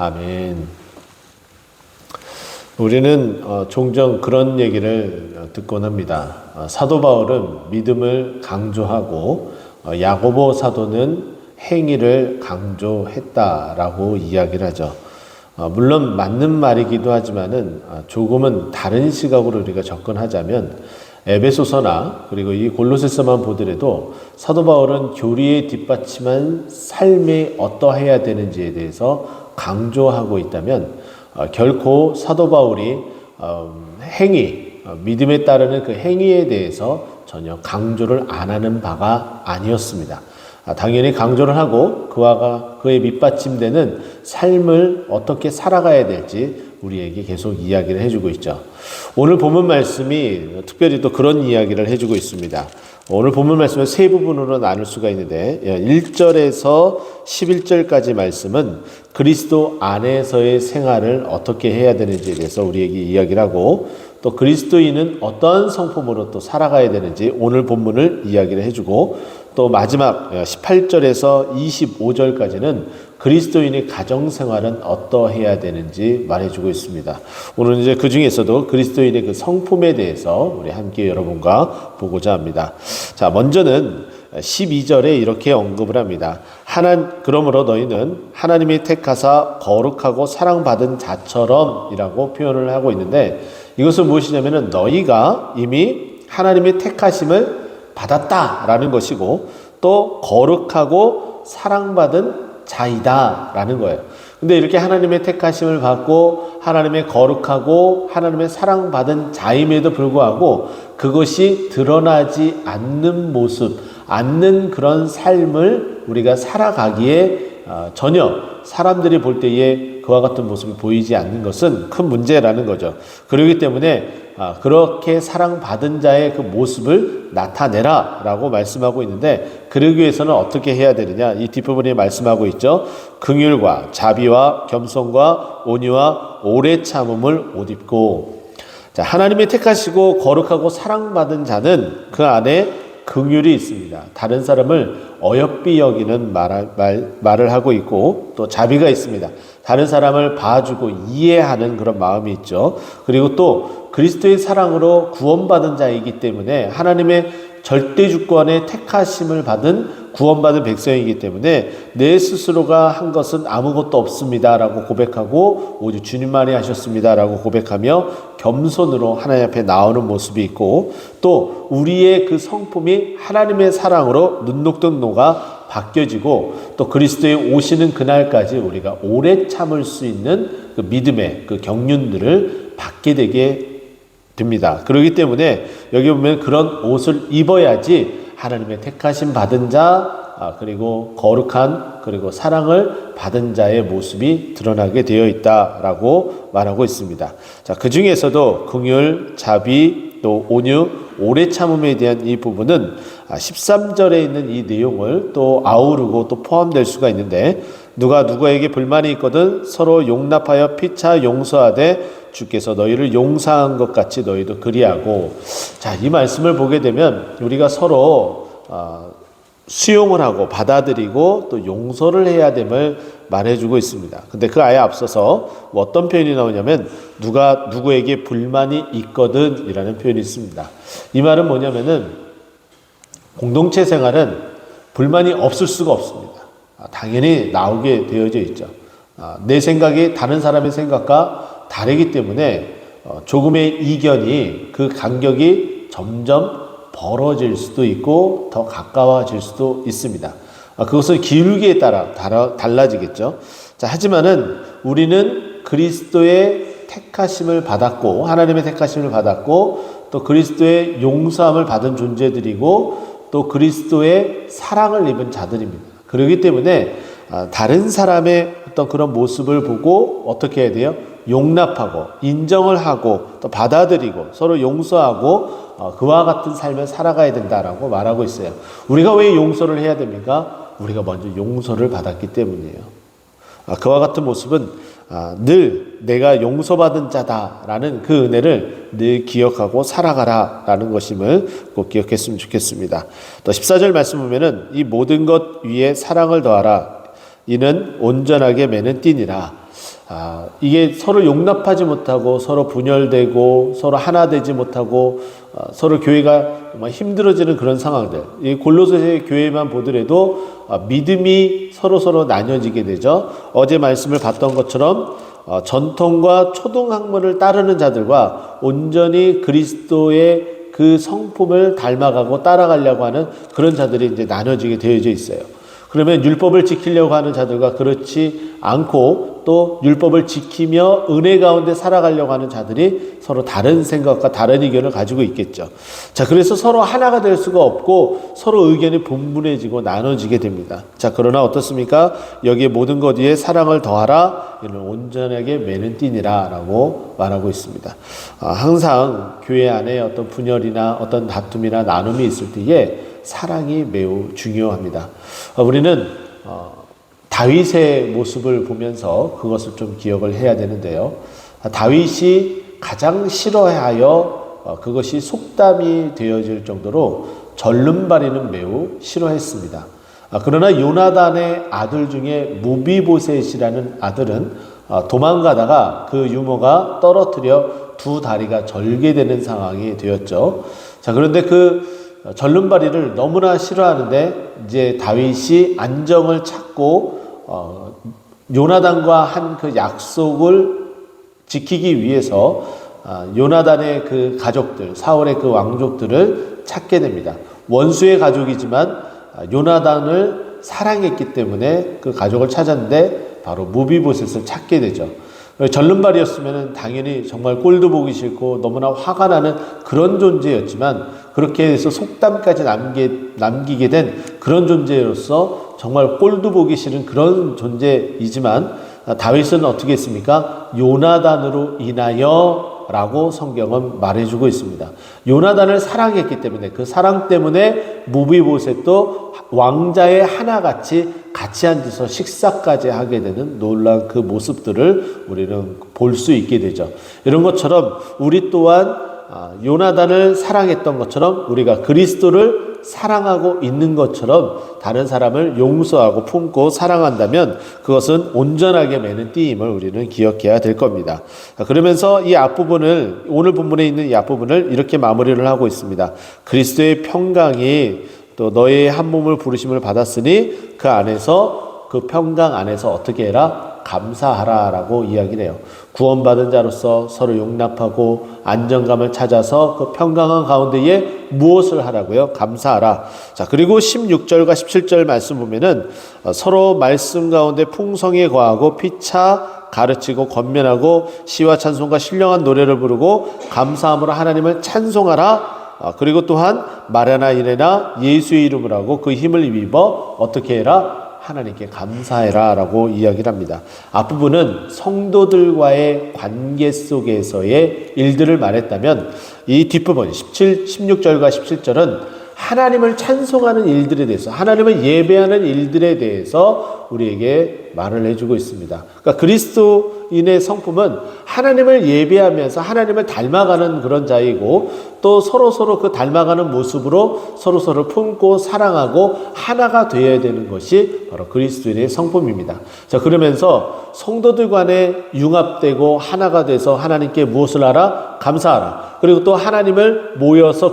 아멘. 우리는 종종 그런 얘기를 듣곤 합니다. 사도 바울은 믿음을 강조하고 야고보 사도는 행위를 강조했다라고 이야기를 하죠. 물론 맞는 말이기도 하지만은 조금은 다른 시각으로 우리가 접근하자면 에베소서나 그리고 이 골로새서만 보더라도 사도 바울은 교리에 뒷받침한 삶이 어떠해야 되는지에 대해서 강조하고 있다면 결코 사도 바울이 행위, 믿음에 따르는 그 행위에 대해서 전혀 강조를 안 하는 바가 아니었습니다. 당연히 강조를 하고 그에 밑받침되는 삶을 어떻게 살아가야 될지 우리에게 계속 이야기를 해주고 있죠. 오늘 본문 말씀이 특별히 또 그런 이야기를 해주고 있습니다. 오늘 본문 말씀을 세 부분으로 나눌 수가 있는데 1절에서 11절까지 말씀은 그리스도 안에서의 생활을 어떻게 해야 되는지에 대해서 우리에게 이야기를 하고 또 그리스도인은 어떠한 성품으로 또 살아가야 되는지 오늘 본문을 이야기를 해주고 또 마지막 18절에서 25절까지는 그리스도인의 가정생활은 어떠해야 되는지 말해주고 있습니다. 오늘 이제 그 중에서도 그리스도인의 그 성품에 대해서 우리 함께 여러분과 보고자 합니다. 자, 먼저는 12절에 이렇게 언급을 합니다. 그러므로 너희는 하나님이 택하사 거룩하고 사랑받은 자처럼 이라고 표현을 하고 있는데 이것은 무엇이냐면은 너희가 이미 하나님의 택하심을 받았다라는 것이고 또 거룩하고 사랑받은 자이다라는 거예요. 근데 이렇게 하나님의 택하심을 받고 하나님의 거룩하고 하나님의 사랑받은 자임에도 불구하고 그것이 드러나지 않는 모습, 않는 그런 삶을 우리가 살아가기에 전혀 사람들이 볼 때에 그와 같은 모습이 보이지 않는 것은 큰 문제라는 거죠. 그렇기 때문에 그렇게 사랑받은 자의 그 모습을 나타내라 라고 말씀하고 있는데 그러기 위해서는 어떻게 해야 되느냐 이 뒷부분에 말씀하고 있죠. 긍휼과 자비와 겸손과 온유와 오래 참음을 옷 입고 자, 하나님이 택하시고 거룩하고 사랑받은 자는 그 안에 긍휼이 있습니다. 다른 사람을 어여삐 여기는 말을 하고 있고 또 자비가 있습니다. 다른 사람을 봐주고 이해하는 그런 마음이 있죠. 그리고 또 그리스도의 사랑으로 구원받은 자이기 때문에 하나님의 절대 주권의 택하심을 받은 구원받은 백성이기 때문에 내 스스로가 한 것은 아무것도 없습니다라고 고백하고 오직 주님만이 하셨습니다라고 고백하며 겸손으로 하나님 앞에 나오는 모습이 있고 또 우리의 그 성품이 하나님의 사랑으로 눈 녹던 노가 바뀌어지고 또 그리스도의 오시는 그날까지 우리가 오래 참을 수 있는 그 믿음의 그 경륜들을 받게 되게 됩니다. 그렇기 때문에 여기 보면 그런 옷을 입어야지 하나님의 택하심 받은 자 그리고 거룩한 그리고 사랑을 받은 자의 모습이 드러나게 되어 있다라고 말하고 있습니다. 자, 그 중에서도 긍휼, 자비, 또 온유, 오래 참음에 대한 이 부분은 13절에 있는 이 내용을 또 아우르고 또 포함될 수가 있는데 누가 누구에게 불만이 있거든 서로 용납하여 피차 용서하되 주께서 너희를 용서한 것 같이 너희도 그리하고 자, 이 말씀을 보게 되면 우리가 서로 수용을 하고 받아들이고 또 용서를 해야 됨을 말해주고 있습니다. 근데 그 아예 앞서서 뭐 어떤 표현이 나오냐면 누가 누구에게 불만이 있거든 이라는 표현이 있습니다. 이 말은 뭐냐면은 공동체 생활은 불만이 없을 수가 없습니다. 당연히 나오게 되어져 있죠. 내 생각이 다른 사람의 생각과 다르기 때문에 조금의 이견이 그 간격이 점점 벌어질 수도 있고 더 가까워질 수도 있습니다. 그것은 기울기에 따라 달라지겠죠. 자, 하지만은 우리는 그리스도의 택하심을 받았고 하나님의 택하심을 받았고 또 그리스도의 용서함을 받은 존재들이고 또 그리스도의 사랑을 입은 자들입니다. 그렇기 때문에 다른 사람의 어떤 그런 모습을 보고 어떻게 해야 돼요? 용납하고 인정을 하고 또 받아들이고 서로 용서하고 그와 같은 삶을 살아가야 된다라고 말하고 있어요. 우리가 왜 용서를 해야 됩니까? 우리가 먼저 용서를 받았기 때문이에요. 그와 같은 모습은 늘 내가 용서받은 자다라는 그 은혜를 늘 기억하고 살아가라라는 것임을 꼭 기억했으면 좋겠습니다. 또 14절 말씀 보면은 이 모든 것 위에 사랑을 더하라. 이는 온전하게 매는 띠니라. 이게 서로 용납하지 못하고 서로 분열되고 서로 하나 되지 못하고 서로 교회가 정말 힘들어지는 그런 상황들. 이 골로새 교회만 보더라도 믿음이 서로 나뉘어지게 되죠. 어제 말씀을 봤던 것처럼 전통과 초등학문을 따르는 자들과 온전히 그리스도의 그 성품을 닮아가고 따라가려고 하는 그런 자들이 이제 나눠지게 되어져 있어요. 그러면 율법을 지키려고 하는 자들과 그렇지 않고 또 율법을 지키며 은혜 가운데 살아가려고 하는 자들이 서로 다른 생각과 다른 의견을 가지고 있겠죠. 자, 그래서 서로 하나가 될 수가 없고 서로 의견이 분분해지고 나눠지게 됩니다. 자, 그러나 어떻습니까? 여기에 모든 것 위에 사랑을 더하라. 이는 온전하게 매는 띠니라 라고 말하고 있습니다. 항상 교회 안에 어떤 분열이나 어떤 다툼이나 나눔이 있을 때에 사랑이 매우 중요합니다. 우리는 다윗의 모습을 보면서 그것을 좀 기억을 해야 되는데요. 다윗이 가장 싫어하여 그것이 속담이 되어질 정도로 절름발이는 매우 싫어했습니다. 그러나 요나단의 아들 중에 무비보셋이라는 아들은 도망가다가 그 유모가 떨어뜨려 두 다리가 절개되는 상황이 되었죠. 자, 그런데 그 절름발이를 너무나 싫어하는데 이제 다윗이 안정을 찾고 요나단과 한 그 약속을 지키기 위해서 요나단의 그 가족들, 사울의 그 왕족들을 찾게 됩니다. 원수의 가족이지만 요나단을 사랑했기 때문에 그 가족을 찾았는데 바로 무비보셋을 찾게 되죠. 절름발이었으면 당연히 정말 꼴도 보기 싫고 너무나 화가 나는 그런 존재였지만 그렇게 해서 속담까지 남기게 된 그런 존재로서 정말 꼴도 보기 싫은 그런 존재이지만 다윗은 어떻게 했습니까? 요나단으로 인하여 라고 성경은 말해주고 있습니다. 요나단을 사랑했기 때문에 그 사랑 때문에 무비보셋도 왕자의 하나같이 같이 앉아서 식사까지 하게 되는 놀라운 그 모습들을 우리는 볼 수 있게 되죠. 이런 것처럼 우리 또한 요나단을 사랑했던 것처럼 우리가 그리스도를 사랑하고 있는 것처럼 다른 사람을 용서하고 품고 사랑한다면 그것은 온전하게 매는 띠임을 우리는 기억해야 될 겁니다. 그러면서 이 앞부분을 오늘 본문에 있는 이 앞부분을 이렇게 마무리를 하고 있습니다. 그리스도의 평강이 또 너의 한 몸을 부르심을 받았으니 그 안에서 그 평강 안에서 어떻게 해라? 감사하라 라고 이야기를 해요. 구원받은 자로서 서로 용납하고 안정감을 찾아서 그 평강한 가운데에 무엇을 하라고요? 감사하라. 자, 그리고 16절과 17절 말씀 보면은 서로 말씀 가운데 풍성에 거하고 피차 가르치고 권면하고 시와 찬송과 신령한 노래를 부르고 감사함으로 하나님을 찬송하라. 그리고 또한 말이나 이래나 예수의 이름을 하고 그 힘을 입어 어떻게 해라? 하나님께 감사해라 라고 이야기를 합니다. 앞부분은 성도들과의 관계 속에서의 일들을 말했다면 이 뒷부분 16절과 17절은 하나님을 찬송하는 일들에 대해서 하나님을 예배하는 일들에 대해서 우리에게 말을 해주고 있습니다. 그러니까 그리스도인의 성품은 하나님을 예배하면서 하나님을 닮아가는 그런 자이고 또 서로 그 닮아가는 모습으로 서로 품고 사랑하고 하나가 되어야 되는 것이 바로 그리스도인의 성품입니다. 자, 그러면서 성도들 간에 융합되고 하나가 돼서 하나님께 무엇을 하라? 감사하라. 그리고 또 하나님을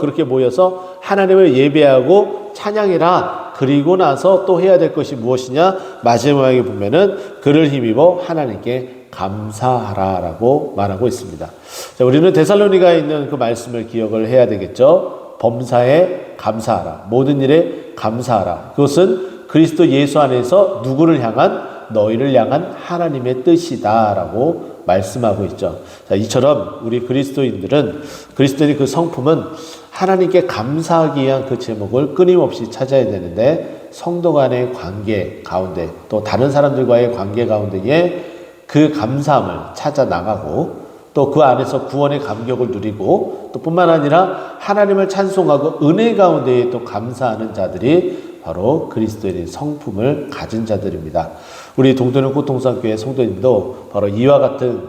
그렇게 모여서 하나님을 예배하고 찬양해라. 그리고 나서 또 해야 될 것이 무엇이냐? 마지막에 보면은 그를 힘입어 하나님께 감사하라라고 말하고 있습니다. 자, 우리는 데살로니가에 있는 그 말씀을 기억을 해야 되겠죠. 범사에 감사하라. 모든 일에 감사하라. 그것은 그리스도 예수 안에서 누구를 향한? 너희를 향한 하나님의 뜻이다라고 말씀하고 있죠. 자, 이처럼 우리 그리스도인들은 그리스도인의 그 성품은 하나님께 감사하기 위한 그 제목을 끊임없이 찾아야 되는데 성도 간의 관계 가운데 또 다른 사람들과의 관계 가운데에 그 감사함을 찾아 나가고 또 그 안에서 구원의 감격을 누리고 또 뿐만 아니라 하나님을 찬송하고 은혜 가운데에 또 감사하는 자들이 바로 그리스도인의 성품을 가진 자들입니다. 우리 동도는 꽃동산교회 성도님도 바로 이와 같은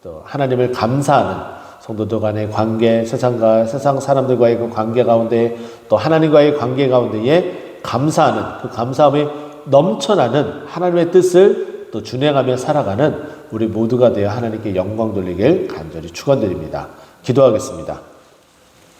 또 하나님을 감사하는 성도들 간의 관계, 세상 사람들과의 그 관계 가운데 또 하나님과의 관계 가운데에 감사하는 그 감사함이 넘쳐나는 하나님의 뜻을 또 준행하며 살아가는 우리 모두가 되어 하나님께 영광 돌리길 간절히 축원드립니다. 기도하겠습니다.